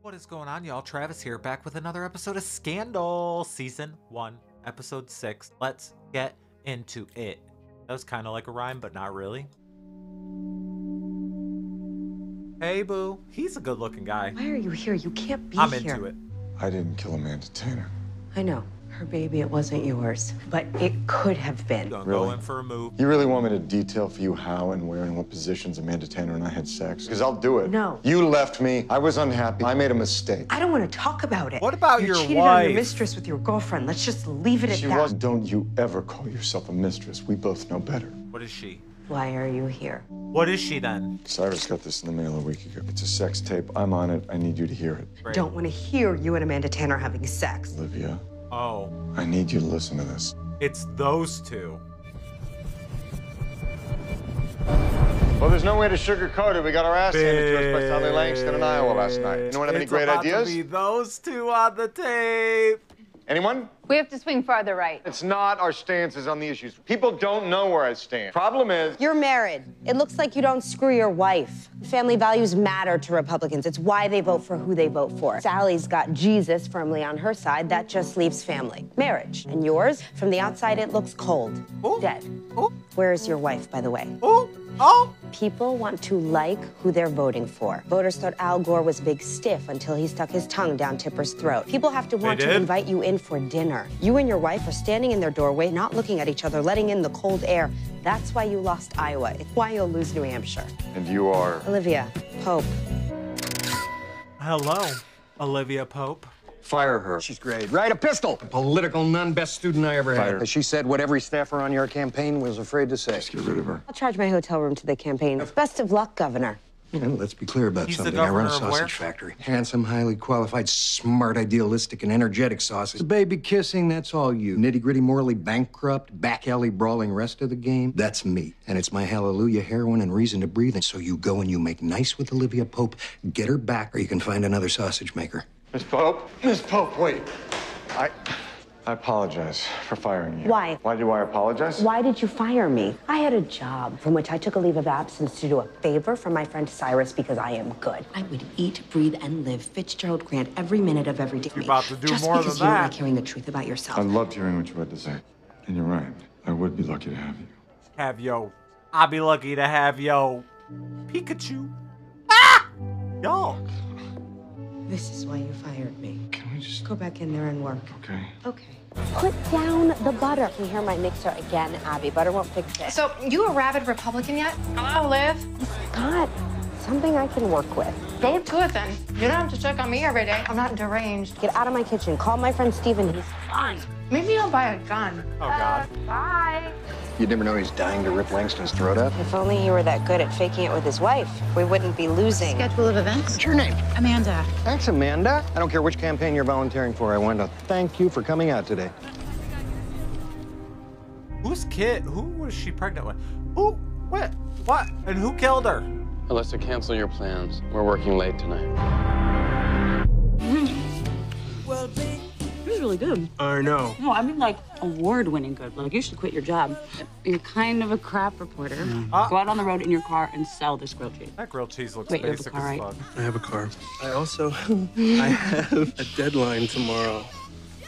What is going on, y'all? Travis here, back with another episode of Scandal, Season 1, Episode 6. Let's get into it. That was kind of like a rhyme, but not really. Hey, boo. He's a good-looking guy. Why are you here? You can't be I'm here. into it. I didn't kill Amanda Tanner. I know. Her baby, it wasn't yours. But it could have been. Gonna Really? go in for a move. You really want me to detail for you how and where and what positions Amanda Tanner and I had sex? Because I'll do it. No. You left me. I was unhappy. I made a mistake. I don't want to talk about it. What about you your cheated on wife? your mistress with your girlfriend. Let's just leave it at She that. was. Don't you ever call yourself a mistress. We both know better. What is she? Why are you here? What is she, then? Cyrus got this in the mail a week ago. It's a sex tape. I'm on it. I need you to hear it. Great. Don't want to hear you and Amanda Tanner having sex. Olivia, Oh, I need you to listen to this. it's those two. Well, there's no way to sugarcoat it. We got our ass handed to us by Sally Langston in Iowa last night. Anyone have any great ideas? It's about to be those two on the tape. Anyone? We have to swing farther right. It's not our stances on the issues. People don't know where I stand. Problem is, You're married. It looks like you don't screw your wife. Family values matter to Republicans. It's why they vote for who they vote for. Sally's got Jesus firmly on her side. That just leaves family. Marriage. And yours, from the outside, it looks cold. Ooh. Dead. Ooh. Where's your wife, by the way? Oh, oh. People want to like who they're voting for. Voters thought Al Gore was big stiff until he stuck his tongue down Tipper's throat. People have to want to did? invite you in for dinner. You and your wife are standing in their doorway, not looking at each other, letting in the cold air. That's why you lost Iowa. It's why you'll lose New Hampshire. and you are. Olivia Pope. Hello, Olivia Pope. Fire her. She's great. Write a pistol. Political nun, best student I ever Fire. had. She said what every staffer on your campaign was afraid to say. Get rid of her. I'll charge my hotel room to the campaign. Best of luck, Governor. And let's be clear about He's the something. I run a governor of where? sausage factory. Handsome, highly qualified, smart, idealistic, and energetic sausage. The baby kissing, that's all you. Nitty-gritty, morally bankrupt, back alley brawling rest of the game, that's me. And it's my hallelujah heroin and reason to breathe. And so you go and you make nice with Olivia Pope, get her back, or you can find another sausage maker. Miss Pope? Miss Pope, wait. I apologize for firing you. Why? Why do I apologize? Why did you fire me? I had a job from which I took a leave of absence to do a favor for my friend Cyrus because I am good. I would eat, breathe, and live Fitzgerald Grant every minute of every day. You're about to do Just more because than you don't that. like hearing the truth about yourself. I loved hearing what you had to say. And you're right. I would be lucky to have you. Have yo. I'll be lucky to have yo. Pikachu. Ah! Y'all. This is why you fired me. Can we just... Go back in there and work. Okay. Okay. Put down the butter. You hear my mixer again, Abby. Butter won't fix it. So, you a rabid Republican yet? Hello, Liv. Not something I can work with. Go to it then. You don't have to check on me every day. I'm not deranged. Get out of my kitchen. Call my friend Steven. He's fine. Maybe I'll buy a gun. Oh, God. Bye. You'd never know he's dying to rip Langston's throat out. If only he were that good at faking it with his wife, we wouldn't be losing. Schedule of events? What's your name? Amanda. Thanks, Amanda. I don't care which campaign you're volunteering for. I want to thank you for coming out today. Whose kid? Who was she pregnant with? Who? What? What? And who killed her? Alyssa, cancel your plans. We're working late tonight. It was really good. I know. No, I mean like award-winning good. Like you should quit your job. You're kind of a crap reporter. Go out on the road in your car and sell this grilled cheese. That grilled cheese looks Wait, you have a basic car, as right? fuck. I have a car. I also, I have a deadline tomorrow.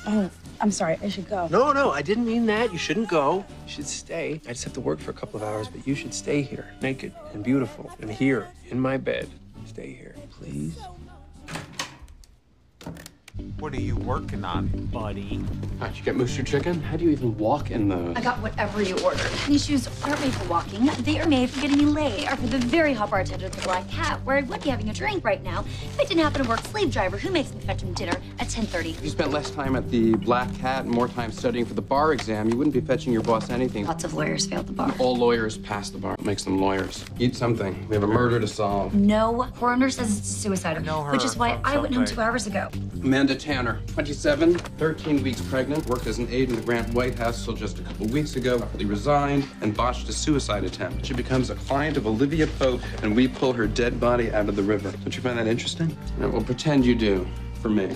Oh, I'm sorry. I should go. No, I didn't mean that. You shouldn't go. You should stay. I just have to work for a couple of hours, but you should stay here, naked and beautiful, and here, in my bed. Stay here, please. What are you working on, buddy? How'd you get Mooster Chicken? How do you even walk in those? I got whatever you ordered. These shoes aren't made for walking. They are made for getting me laid. They are for the very hot bartender at the Black Cat, where I would be having a drink right now if I didn't happen to work slave driver who makes me fetch him dinner at 10:30. If you spent less time at the Black Cat and more time studying for the bar exam, you wouldn't be fetching your boss anything. Lots of lawyers failed the bar. All lawyers pass the bar. What makes them lawyers? Eat something. We have a murder to solve. No, coroner says it's a suicide, know her which is why from I went home something. 2 hours ago. Amanda Tanner, 27, 13 weeks pregnant, worked as an aide in the Grant White House till just a couple weeks ago, abruptly resigned, and botched a suicide attempt. She becomes a client of Olivia Pope, and we pull her dead body out of the river. Don't you find that interesting? Well, pretend you do, for me.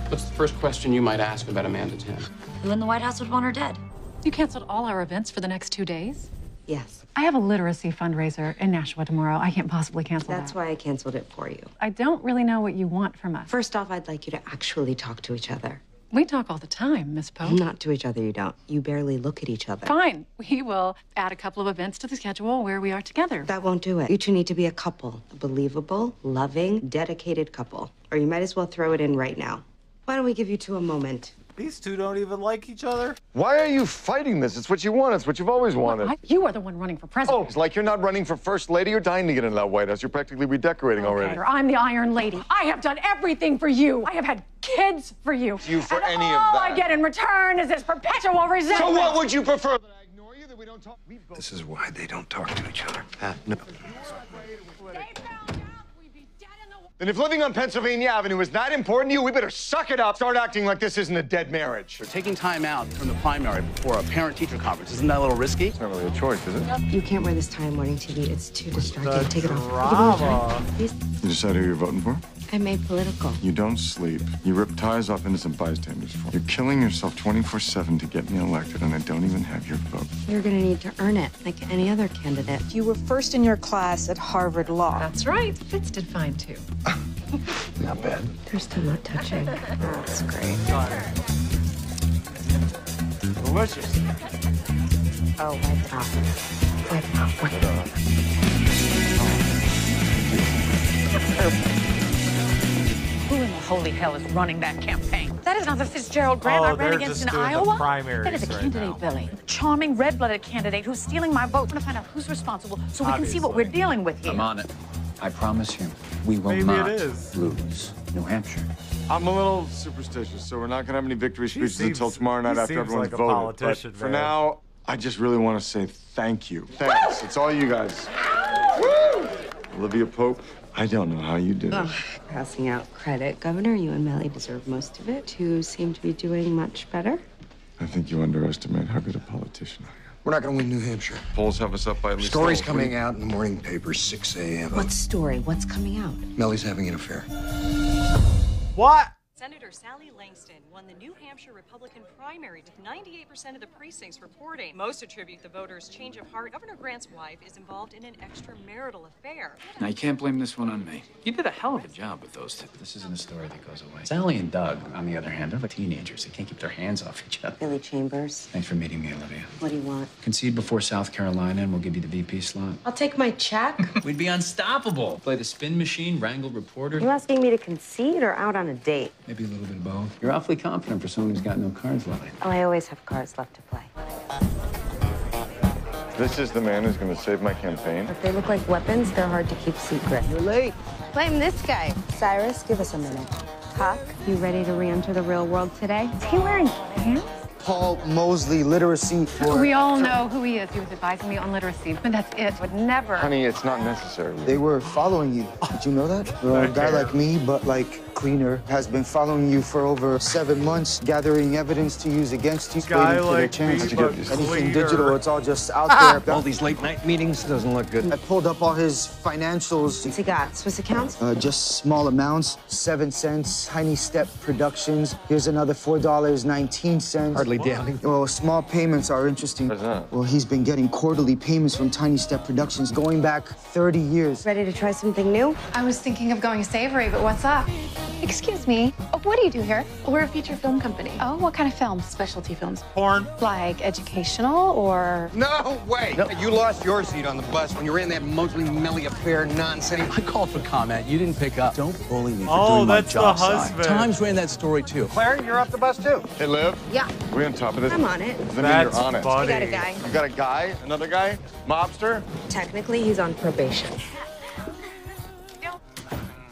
What's the first question you might ask about Amanda Tanner? Who in the White House would want her dead? You canceled all our events for the next 2 days? Yes. I have a literacy fundraiser in Nashua tomorrow. I can't possibly cancel that. That's why I canceled it for you. I don't really know what you want from us. First off, I'd like you to actually talk to each other. We talk all the time, Miss Poe. Not to each other, you don't. You barely look at each other. Fine. We will add a couple of events to the schedule where we are together. That won't do it. You two need to be a couple. A believable, loving, dedicated couple. Or you might as well throw it in right now. Why don't we give you two a moment? These two don't even like each other. Why are you fighting this? It's what you want. It's what you've always wanted. You are the one running for president. Oh, it's like you're not running for first lady. You're dying to get into that White House. You're practically redecorating already. I'm the Iron Lady. I have done everything for you. I have had kids for you. You for and any all of that. I get in return is this perpetual resentment. So what would you prefer? That I ignore you? That we don't talk? This is why they don't talk to each other. No. Then if living on Pennsylvania Avenue is not important to you, we better suck it up. Start acting like this isn't a dead marriage. You're taking time out from the primary before a parent-teacher conference. Isn't that a little risky? It's not really a choice, is it? You can't wear this tie in morning TV. It's too distracting. Take it off. Drama. Please. You decide who you're voting for? I made political. You don't sleep. You rip ties off innocent bystanders for. You're killing yourself 24/7 to get me elected, and I don't even have your vote. You're gonna need to earn it, like any other candidate. You were first in your class at Harvard Law. That's right. Fitz did fine, too. Not bad. They're still not touching. That's great. Delicious. Oh, wipe off. Wipe off. Wipe off. Who in the holy hell is running that campaign? That is not the Fitzgerald Grant I ran against in Iowa. That is a candidate, Billy. A charming, red-blooded candidate who's stealing my vote. I'm gonna find out who's responsible so we can see what we're dealing with here. I'm on it. I promise you, we will not lose New Hampshire. I'm a little superstitious, so we're not gonna have any victory speeches until tomorrow night after everyone's like a voted. politician, But for man. now, I just really want to say thank you. Thanks. It's all you guys. Woo! Olivia Pope, I don't know how you did it. Passing out credit. Governor, you and Melly deserve most of it. Two seem to be doing much better. I think you underestimate how good a politician I am. We're not going to win New Hampshire. Polls have us up by at least. Stories coming out in the morning papers, 6 a.m. What story? What's coming out? Melly's having an affair. What? Senator Sally Langston won the New Hampshire Republican primary with 98% of the precincts reporting. Most attribute the voters' change of heart. Governor Grant's wife is involved in an extramarital affair. Now, you can't blame this one on me. You did a hell of a job with those two. This isn't a story that goes away. Sally and Doug, on the other hand, they're like teenagers. They can't keep their hands off each other. Billy Chambers. Thanks for meeting me, Olivia. What do you want? Concede before South Carolina, and we'll give you the VP slot. I'll take my check. We'd be unstoppable. Play the spin machine, wrangle reporters. You asking me to concede or out on a date? Maybe a little bit of both. You're awfully confident for someone who's got no cards left. Oh, I always have cards left to play. This is the man who's going to save my campaign. If they look like weapons, they're hard to keep secret. You're late. Blame this guy. Cyrus, give us a minute. Huck, you ready to re-enter the real world today? Is he wearing pants? Paul Mosley, literacy for... We all know who he is. He was advising me on literacy, but that's it. Would never. Honey, it's not necessary. They were following you. Did you know that? Well, a guy like me, but like cleaner, has been following you for over 7 months, gathering evidence to use against you, waiting for their chance. Anything digital, it's all just out there. All these late night meetings doesn't look good. I pulled up all his financials. What's he got? Swiss accounts? Just small amounts, 7 cents, Tiny Step Productions. Here's another $4.19. Hardly damning. Well, small payments are interesting. What's that? Well, he's been getting quarterly payments from Tiny Step Productions going back 30 years. Ready to try something new? I was thinking of going savory, but what's up? Excuse me. Oh, what do you do here? We're a feature film company. Oh, what kind of films? Specialty films. Porn. Like educational or... No way! No. You lost your seat on the bus when you ran that Mosley Melly affair nonsense. I called for comment. You didn't pick up. Don't bully me for Oh, doing my that's job. the husband. Times ran that story too. Claire, you're off the bus too. Hey, Liv. Yeah. Are we on top of this? I'm on it. Does that mean That's you're on it? funny. I got a guy. You got a guy? Another guy? Mobster? Technically, he's on probation.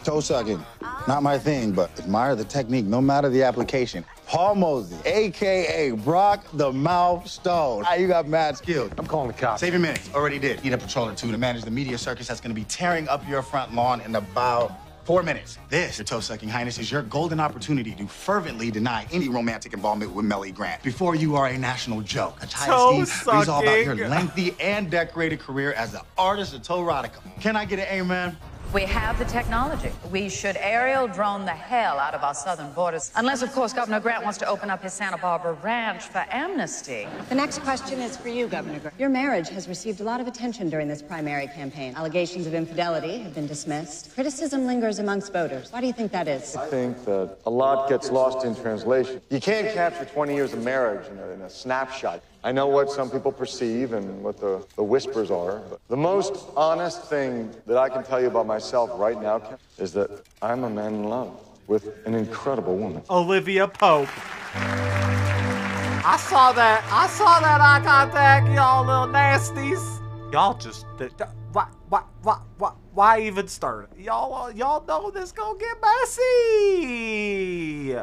Toe sucking, not my thing, but admire the technique, no matter the application. Paul Mosley, AKA Brock the Mouth Stone. You got mad skills. I'm calling the cops. Save your minutes. Already did. Need a patroller too to manage the media circus that's gonna be tearing up your front lawn in about 4 minutes. This, your toe-sucking highness, is your golden opportunity to fervently deny any romantic involvement with Melly Grant before you are a national joke. A tie Steve is all about your lengthy and decorated career as the artist of Toe Erotica. Can I get an amen? We have the technology. We should aerial drone the hell out of our southern borders. Unless, of course, Governor Grant wants to open up his Santa Barbara ranch for amnesty. The next question is for you, Governor Grant. Your marriage has received a lot of attention during this primary campaign. Allegations of infidelity have been dismissed. Criticism lingers amongst voters. Why do you think that is? I think that a lot gets lost in translation. You can't capture 20 years of marriage in a snapshot. I know what some people perceive and what the whispers are, but the most honest thing that I can tell you about myself right now, Kim, is that I'm a man in love with an incredible woman. Olivia Pope. I saw that eye contact, y'all little nasties. Y'all just, why even start? Y'all know this gonna get messy.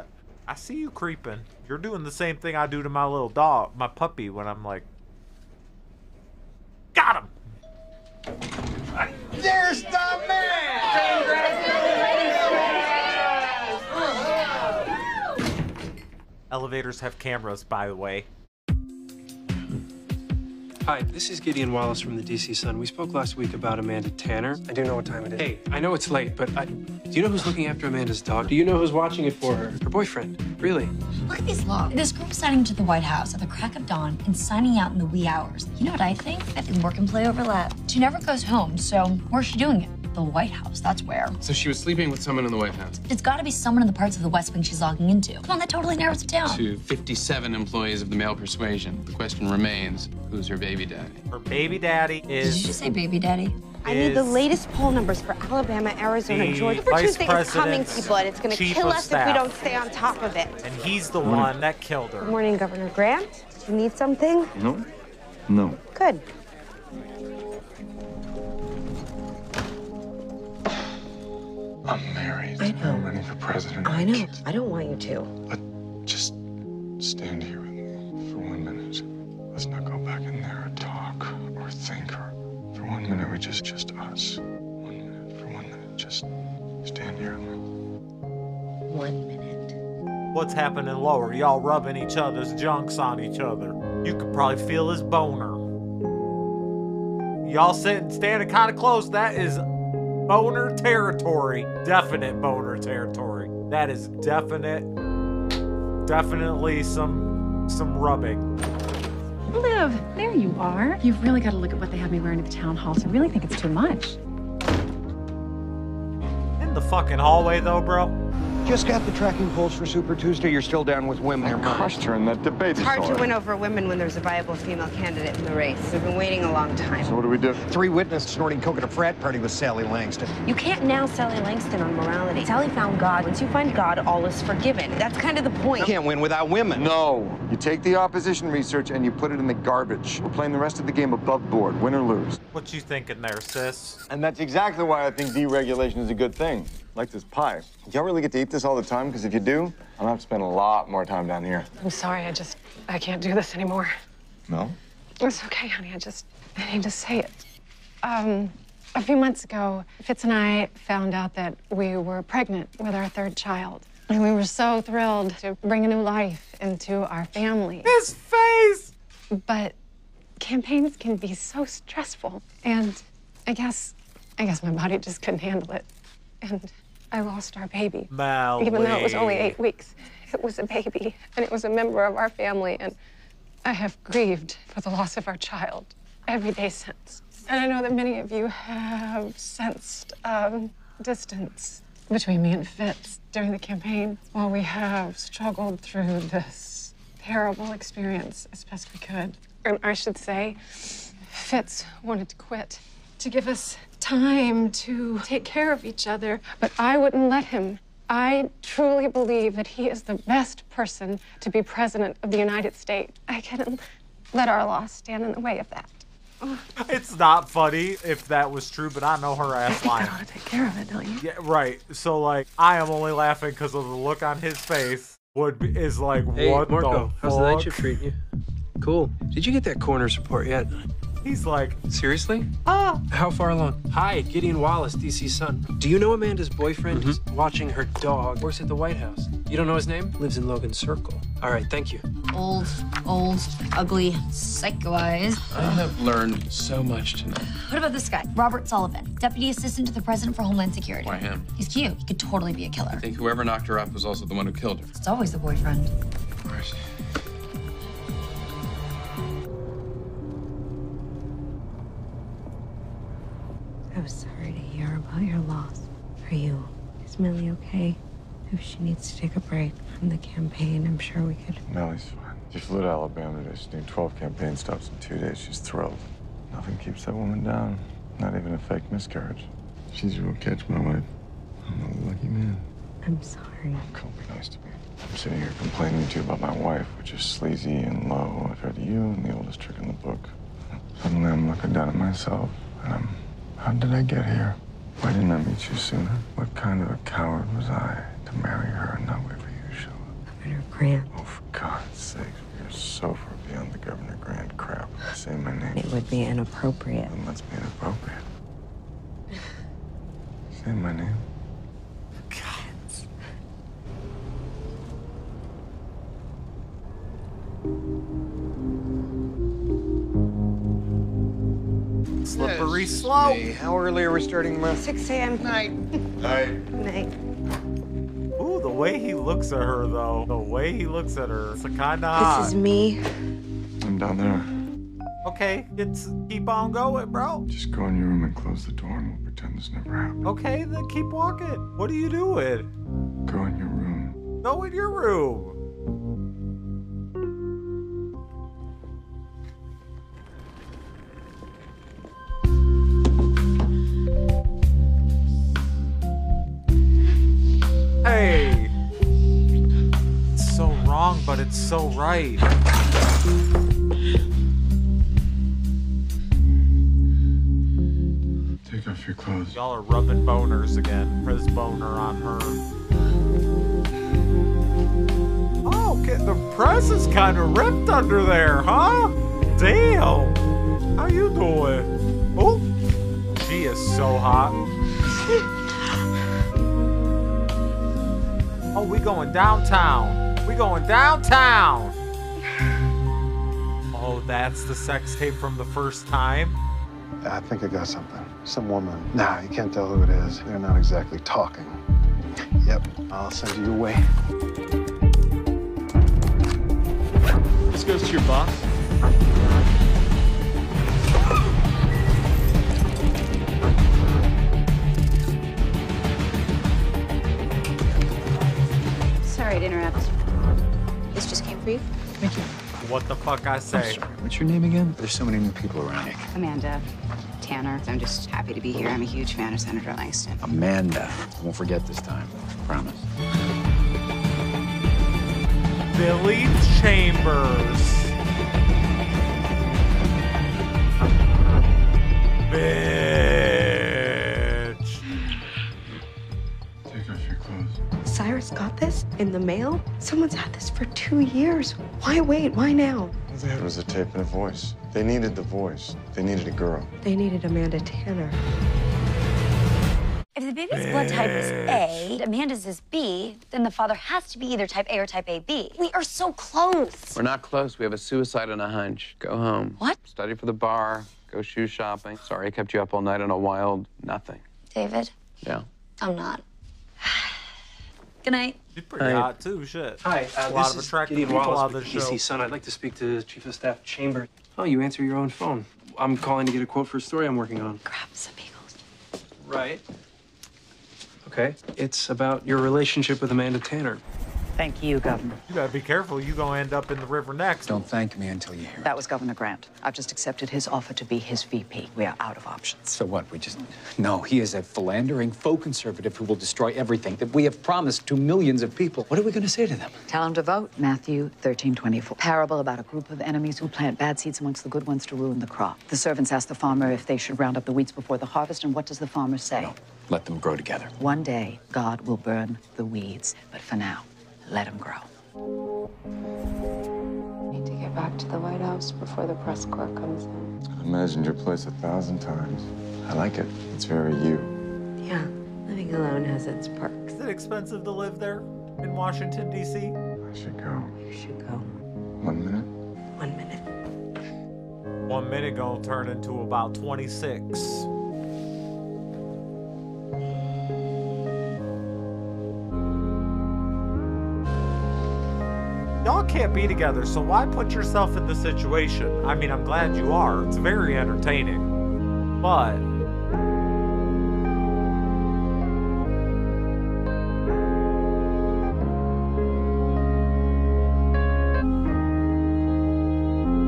I see you creeping. You're doing the same thing I do to my little dog, my puppy, when I'm like, got him. There's the man! Elevators have cameras, by the way. Hi, this is Gideon Wallace from the DC Sun. We spoke last week about Amanda Tanner. I do know what time it is. Hey, I know it's late, but do you know who's looking after Amanda's dog? Do you know who's watching it for her? Her boyfriend. Really? Look at these logs. This group signing to the White House at the crack of dawn and signing out in the wee hours. You know what I think? I think work and play overlap. She never goes home, so where's she doing it? The White House, that's where. So she was sleeping with someone in the White House? It's gotta be someone in the parts of the West Wing she's logging into. Come on, that totally narrows it down. To 57 employees of the male persuasion. The question remains, who's her baby daddy? Her baby daddy is... Did you just say baby daddy? I need the latest poll numbers for Alabama, Arizona, Georgia. Super Tuesday is coming, people, and it's going to kill us if we don't stay on top of it. And he's the one that killed her. Good morning, Governor Grant. Do you need something? No. No. Good. I'm married. I know. I'm running for president. I know. I don't want you to. But just stand here with me for 1 minute. Let's not go back in there or talk or think. Or for 1 minute, we just us. 1 minute. For 1 minute, just stand here with me. 1 minute. What's happening lower? Y'all rubbing each other's junks on each other. You could probably feel his boner. Y'all sitting, standing kind of close. That is boner territory. Definite boner territory. That is definitely some rubbing. Liv, there you are. You've really got to look at what they have me wearing at the town hall. So I really think it's too much. In the fucking hallway, though, bro. Just got the tracking polls for Super Tuesday. You're still down with women. I crushed her in that debate. It's hard to win over women when there's a viable female candidate in the race. We've been waiting a long time. So what do we do? 3 witnesses snorting coke at a frat party with Sally Langston. You can't nail Sally Langston on morality. Sally found God. Once you find God, all is forgiven. That's kind of the point. You can't win without women. No. You take the opposition research and you put it in the garbage. We're playing the rest of the game above board, win or lose. What you thinking there, sis? And that's exactly why I think deregulation is a good thing. Like this pie. Y'all really get to eat this all the time? Because if you do, I'm gonna have to spend a lot more time down here. I'm sorry, I can't do this anymore. No? It's okay, honey, I need to say it. A few months ago, Fitz and I found out that we were pregnant with our 3rd child. And we were so thrilled to bring a new life into our family. His face! But campaigns can be so stressful. And I guess my body just couldn't handle it. And I lost our baby. Molly. Even though it was only 8 weeks. It was a baby, and it was a member of our family, and I have grieved for the loss of our child every day since. And I know that many of you have sensed distance between me and Fitz during the campaign while we have struggled through this terrible experience as best we could. And I should say, Fitz wanted to quit, to give us time to take care of each other, but I wouldn't let him. I truly believe that he is the best person to be president of the United States. I couldn't let our loss stand in the way of that. It's not funny if that was true, but I know her ass lying. You gotta take care of it, don't you? Yeah, right. So, like, I am only laughing because of the look on his face. Is like, hey, what Marco, the fuck? how's the night shift treating you? Cool. Did you get that coroner's report yet? He's like, seriously? How far along? Hi, Gideon Wallace, DC Sun. Do you know Amanda's boyfriend is watching her dog? Works at the White House. You don't know his name? Lives in Logan Circle. All right, thank you. old, ugly, psycho eyes. I have learned so much tonight. What about this guy? Robert Sullivan, Deputy Assistant to the President for Homeland Security. Why him? He's cute. He could totally be a killer. I think whoever knocked her up was also the one who killed her. It's always the boyfriend. Of course. I was sorry to hear about your loss. Is Millie okay? If she needs to take a break from the campaign, I'm sure we could. Millie's fine. She flew to Alabama today. She's doing 12 campaign stops in 2 days. She's thrilled. Nothing keeps that woman down. Not even a fake miscarriage. She's your catch, my wife. I'm a lucky man. I'm sorry. Don't be nice to me. I'm sitting here complaining to you about my wife, which is sleazy and low. I've heard you and the oldest trick in the book. Suddenly I'm looking down at myself, and how did I get here? Why didn't I meet you sooner? What kind of a coward was I to marry her and not wait for you to show up? Governor Grant. Oh, for God's sake, you're so far beyond the Governor Grant crap. Say my name. It would be inappropriate. Then let's be inappropriate. Say my name. Slippery slope. Hey, how early are we starting, Ma? 6 a.m. Night. Night. Ooh, the way he looks at her, though. The way he looks at her. It's a kind of hot. This is me. I'm down there. Okay, keep on going, bro. Just go in your room and close the door and we'll pretend this never happened. Okay, then keep walking. What are you doing? Go in your room. Go in your room. Hey! It's so wrong, but it's so right. Take off your clothes. Y'all are rubbing boners again. His boner on her. Oh, okay. The press is kind of ripped under there, huh? Damn. How you doing? Oh, she is so hot. Oh, we going downtown. We going downtown. Oh, that's the sex tape from the first time. I think I got something. Some woman. Nah, you can't tell who it is. They're not exactly talking. Yep, I'll send you away. This goes to your boss. Sorry to interrupt. This just came for you. Thank you. What the fuck I say? Sorry, what's your name again? There's so many new people around here. Amanda Tanner. I'm just happy to be here. I'm a huge fan of Senator Langston. Amanda. Won't forget this time. Promise. Billy Chambers. Bitch. Take off your clothes. Cyrus got this in the mail? Someone's had this for 2 years. Why wait? Why now? All they had was a tape and a voice. They needed the voice. They needed a girl. They needed Amanda Tanner. If the baby's blood type is A, Amanda's is B, then the father has to be either type A or type AB. We are so close. We're not close. We have a suicide on a hunch. Go home. What? Study for the bar. Go shoe shopping. Sorry I kept you up all night on a wild nothing. David, Yeah. I'm not. Good night. She's pretty hot too, shit. Hi, a lot this of is attractive Gideon people Wallace on with this the show. DC Sun. I'd like to speak to Chief of Staff Chambers. Oh, you answer your own phone. I'm calling to get a quote for a story I'm working on. Grab some bagels. Right. Okay. It's about your relationship with Amanda Tanner. Thank you, Governor. You gotta be careful. You gonna end up in the river next. Don't thank me until you hear it. That was Governor Grant. I've just accepted his offer to be his VP. We are out of options. So what? We just... No, he is a philandering faux conservative who will destroy everything that we have promised to millions of people. What are we going to say to them? Tell him to vote Matthew 13:24. Parable about a group of enemies who plant bad seeds amongst the good ones to ruin the crop. The servants ask the farmer if they should round up the weeds before the harvest, and what does the farmer say? No. Let them grow together. One day, God will burn the weeds, but for now, let them grow. Need to get back to the White House before the press corps comes in. I imagined your place 1,000 times. I like it. It's very you. Yeah, living alone has its perks. Is it expensive to live there in Washington, D.C.? I should go. You should go. 1 minute? 1 minute. 1 minute gonna turn into about 26. Y'all can't be together, so why put yourself in the situation? I mean, I'm glad you are. It's very entertaining. But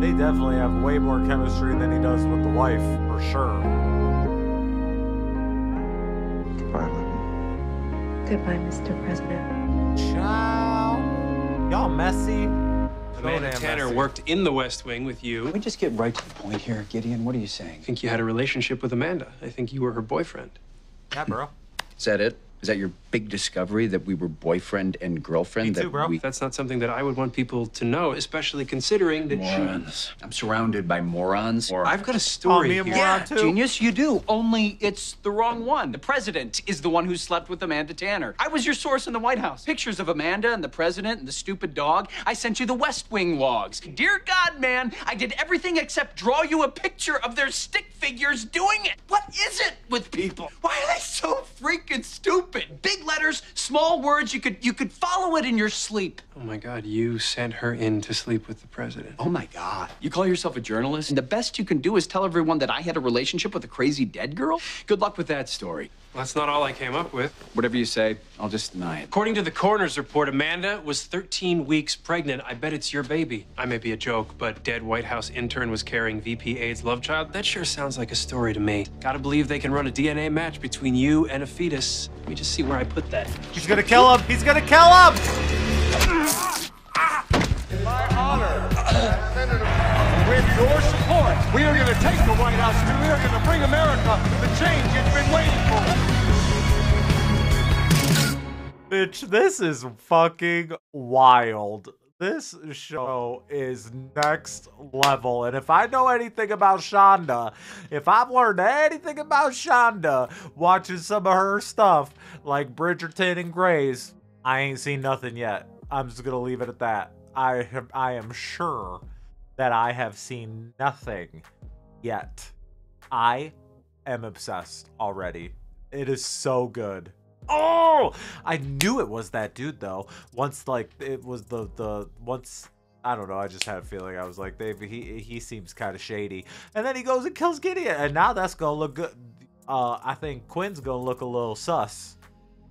they definitely have way more chemistry than he does with the wife, for sure. Goodbye, Libby. Goodbye, Mr. President. Ciao. Y'all messy. Amanda Tanner worked in the West Wing with you. Can we just get right to the point here, Gideon? What are you saying? I think you had a relationship with Amanda. I think you were her boyfriend. Yeah, bro. Is that it? Is that your big discovery, that we were boyfriend and girlfriend? Me too, bro. That's not something that I would want people to know, especially considering that morons. I'm surrounded by morons. I've got a story here. Yeah, genius, you do. Only it's the wrong one. The president is the one who slept with Amanda Tanner. I was your source in the White House. Pictures of Amanda and the president and the stupid dog. I sent you the West Wing logs. Dear God, man, I did everything except draw you a picture of their stick figures doing it. What is it with people? Why are they so freaking stupid? Big letters, small words, you could follow it in your sleep. Oh my God, you sent her in to sleep with the president. Oh my God. You call yourself a journalist? And the best you can do is tell everyone that I had a relationship with a crazy dead girl? Good luck with that story. Well, that's not all I came up with. Whatever you say, I'll just deny it. According to the coroner's report, Amanda was 13 weeks pregnant. I bet it's your baby. I may be a joke, but dead White House intern was carrying VP AIDS love child. That sure sounds like a story to me. Gotta believe they can run a DNA match between you and a fetus. Let me just see where I put that. He's gonna kill him! He's gonna kill him! In my honor, with your support, we are going to take the White House and we are going to bring America the change it's been waiting for. Bitch, this is fucking wild. This show is next level. And if I know anything about Shonda, if I've learned anything about Shonda watching some of her stuff like Bridgerton and Grey's, I ain't seen nothing yet. I'm just gonna leave it at that. I am sure that I have seen nothing yet. I am obsessed already. It is so good. Oh, I knew it was that dude though. Once like it was once I don't know. I just had a feeling. I was like, he seems kind of shady. And then he goes and kills Gideon, and now that's gonna look good. I think Quinn's gonna look a little sus.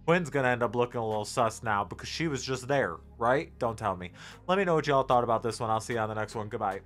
Quinn's gonna end up looking a little sus now because she was just there, right? Don't tell me. Let me know what y'all thought about this one. I'll see you on the next one. Goodbye.